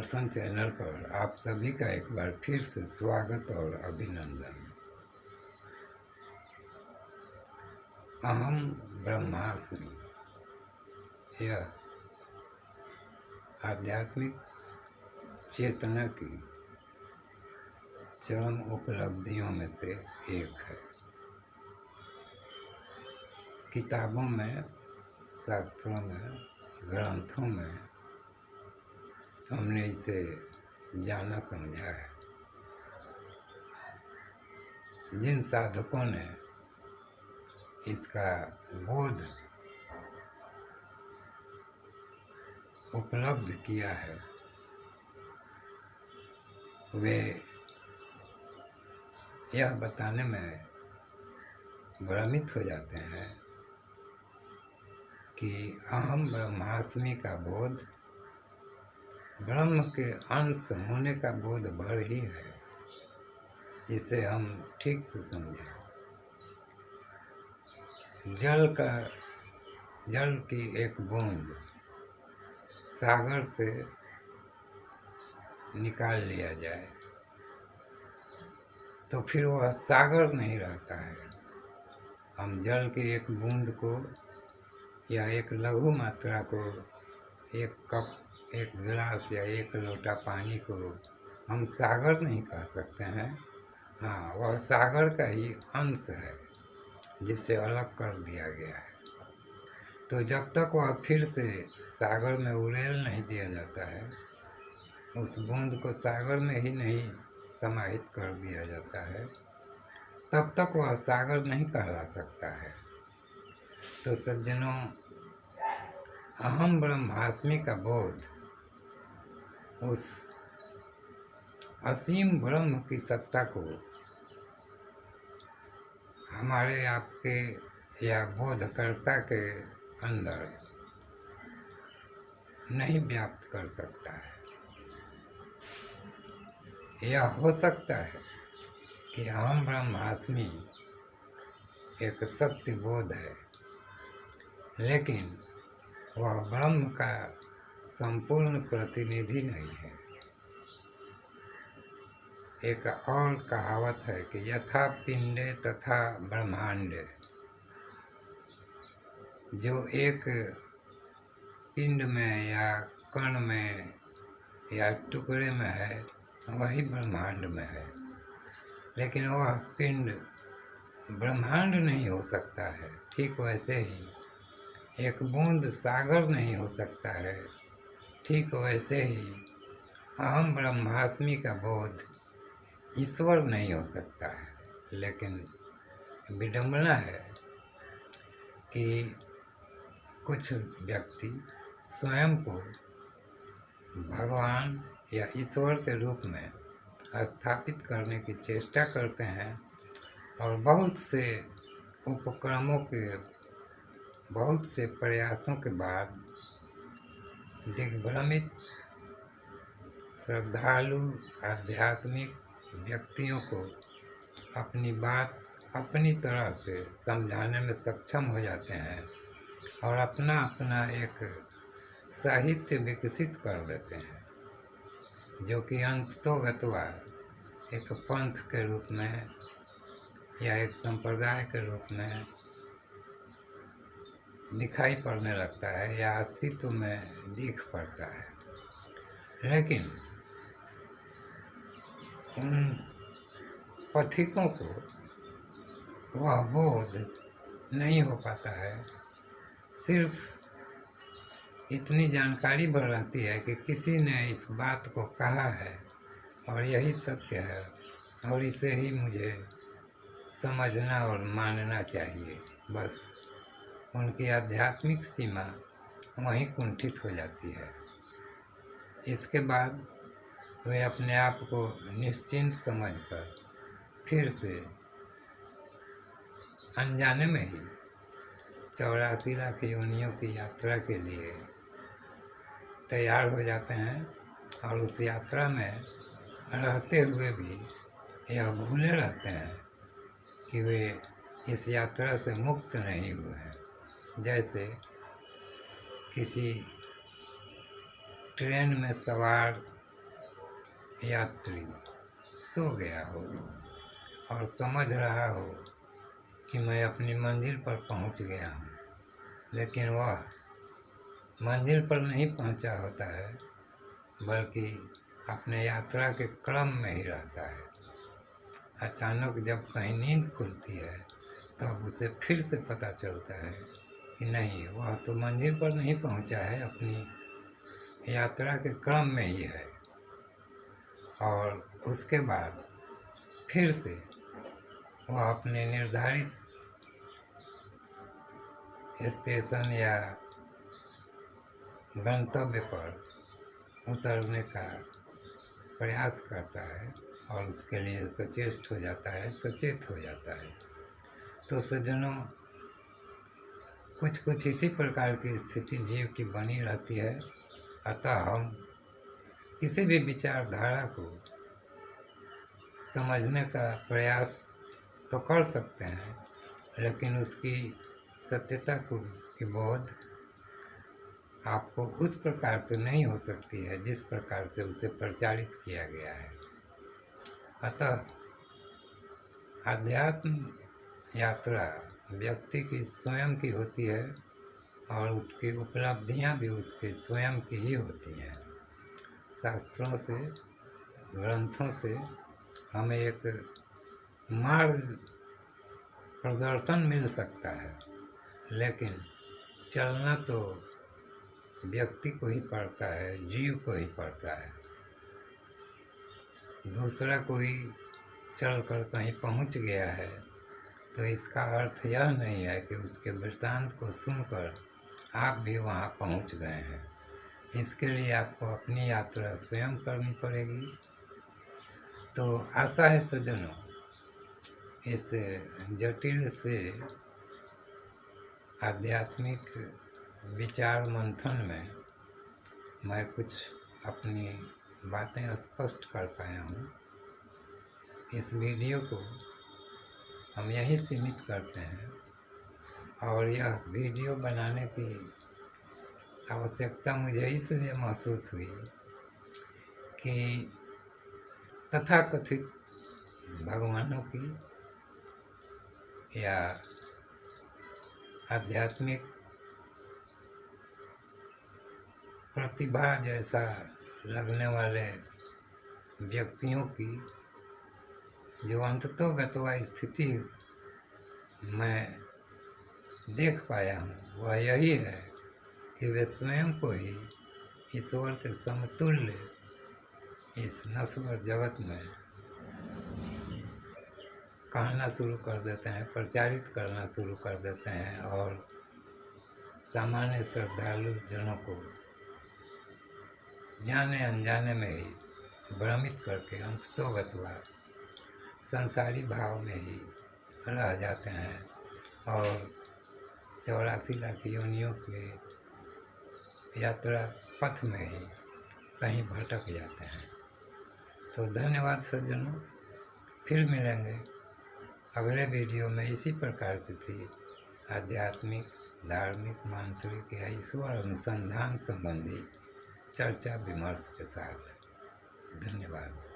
दर्शन channel पर आप सभी का एक बार फिर से स्वागत और अभिनंदन। अहम ब्रह्मास्मि, यह आध्यात्मिक चेतना की चरम उपलब्धियों में से एक है। किताबों में, शास्त्रों में, ग्रंथों में हमने इसे जाना समझा है। जिन साधकों ने इसका बोध उपलब्ध किया है वे यह बताने में भ्रमित हो जाते हैं कि अहम ब्रह्मास्मि का बोध ब्रह्म के अंश होने का बोध भर ही है। इसे हम ठीक से समझें। जल की एक बूंद सागर से निकाल लिया जाए तो फिर वह सागर नहीं रहता है। हम जल की एक बूंद को या एक लघु मात्रा को, एक कप, एक गिलास या एक लोटा पानी को हम सागर नहीं कह सकते हैं। हाँ, वह सागर का ही अंश है जिसे अलग कर दिया गया है। तो जब तक वह फिर से सागर में उड़ेल नहीं दिया जाता है, उस बूंद को सागर में ही नहीं समाहित कर दिया जाता है, तब तक वह सागर नहीं कहला सकता है। तो सज्जनों, अहम ब्रह्मास्मि का बोध उस असीम ब्रह्म की सत्ता को हमारे आपके या बोधकर्ता के अंदर नहीं व्याप्त कर सकता है। यह हो सकता है कि अहम ब्रह्मास्मि एक सत्य बोध है, लेकिन वह ब्रह्म का संपूर्ण प्रतिनिधि नहीं है। एक और कहावत है कि यथा पिंडे तथा ब्रह्मांडे। जो एक पिंड में या कण में या टुकड़े में है, वही ब्रह्मांड में है। लेकिन वह पिंड ब्रह्मांड नहीं हो सकता है। ठीक वैसे ही एक बूंद सागर नहीं हो सकता है। ठीक वैसे ही अहम ब्रह्मास्मि का बोध ईश्वर नहीं हो सकता है। लेकिन विडंबना है कि कुछ व्यक्ति स्वयं को भगवान या ईश्वर के रूप में स्थापित करने की चेष्टा करते हैं और बहुत से उपक्रमों के, बहुत से प्रयासों के बाद दिग्भ्रमित श्रद्धालु आध्यात्मिक व्यक्तियों को अपनी बात अपनी तरह से समझाने में सक्षम हो जाते हैं और अपना अपना एक साहित्य विकसित कर लेते हैं, जो कि अंततोगत्वा एक पंथ के रूप में या एक संप्रदाय के रूप में दिखाई पड़ने लगता है या अस्तित्व में दिख पड़ता है। लेकिन उन पथिकों को वह बोध नहीं हो पाता है। सिर्फ इतनी जानकारी भर रहती है कि किसी ने इस बात को कहा है और यही सत्य है और इसे ही मुझे समझना और मानना चाहिए। बस उनकी आध्यात्मिक सीमा वहीं कुंठित हो जाती है। इसके बाद वे अपने आप को निश्चिंत समझकर फिर से अनजाने में ही 84 लाख योनियों की यात्रा के लिए तैयार हो जाते हैं और उस यात्रा में रहते हुए भी यह भूले रहते हैं कि वे इस यात्रा से मुक्त नहीं हुए हैं। जैसे किसी ट्रेन में सवार यात्री सो गया हो और समझ रहा हो कि मैं अपनी मंजिल पर पहुंच गया हूं, लेकिन वह मंजिल पर नहीं पहुंचा होता है, बल्कि अपने यात्रा के क्रम में ही रहता है। अचानक जब कहीं नींद खुलती है तब उसे फिर से पता चलता है कि नहीं, वह तो मंजिल पर नहीं पहुंचा है, अपनी यात्रा के क्रम में ही है। और उसके बाद फिर से वह अपने निर्धारित स्टेशन या गंतव्य पर उतरने का प्रयास करता है और उसके लिए सचेत हो जाता है। तो सज्जनों, कुछ इसी प्रकार की स्थिति जीव की बनी रहती है। अतः हम किसी भी विचारधारा को समझने का प्रयास तो कर सकते हैं, लेकिन उसकी सत्यता की बोध आपको उस प्रकार से नहीं हो सकती है जिस प्रकार से उसे प्रचारित किया गया है। अतः आध्यात्म यात्रा व्यक्ति की स्वयं की होती है और उसकी उपलब्धियां भी उसके स्वयं की ही होती हैं। शास्त्रों से, ग्रंथों से हमें एक मार्ग प्रदर्शन मिल सकता है, लेकिन चलना तो व्यक्ति को ही पड़ता है, जीव को ही पड़ता है। दूसरा कोई चलकर कहीं पहुंच गया है तो इसका अर्थ यह नहीं है कि उसके वृत्तांत को सुनकर आप भी वहां पहुंच गए हैं। इसके लिए आपको अपनी यात्रा स्वयं करनी पड़ेगी। तो आशा है सज्जनों, इस जटिल से आध्यात्मिक विचार मंथन में मैं कुछ अपनी बातें स्पष्ट कर पाया हूँ। इस वीडियो को हम यहीं सीमित करते हैं और यह वीडियो बनाने की आवश्यकता मुझे इसलिए महसूस हुई कि तथाकथित भगवानों की या आध्यात्मिक प्रतिभा जैसा लगने वाले व्यक्तियों की जो अंततोगतवा स्थिति मैं देख पाया हूँ, वह यही है कि वे स्वयं को ही ईश्वर के समतुल्य इस नश्वर जगत में कहना शुरू कर देते हैं, प्रचारित करना शुरू कर देते हैं और सामान्य श्रद्धालु जनों को जाने अनजाने में ही भ्रमित करके अंततोगतवा संसारी भाव में ही रह जाते हैं और 84 लाख योनियों के यात्रा पथ में ही कहीं भटक जाते हैं। तो धन्यवाद सज्जनों, फिर मिलेंगे अगले वीडियो में इसी प्रकार किसी आध्यात्मिक, धार्मिक, मांत्रिक या ईश्वर अनुसंधान संबंधी चर्चा विमर्श के साथ। धन्यवाद।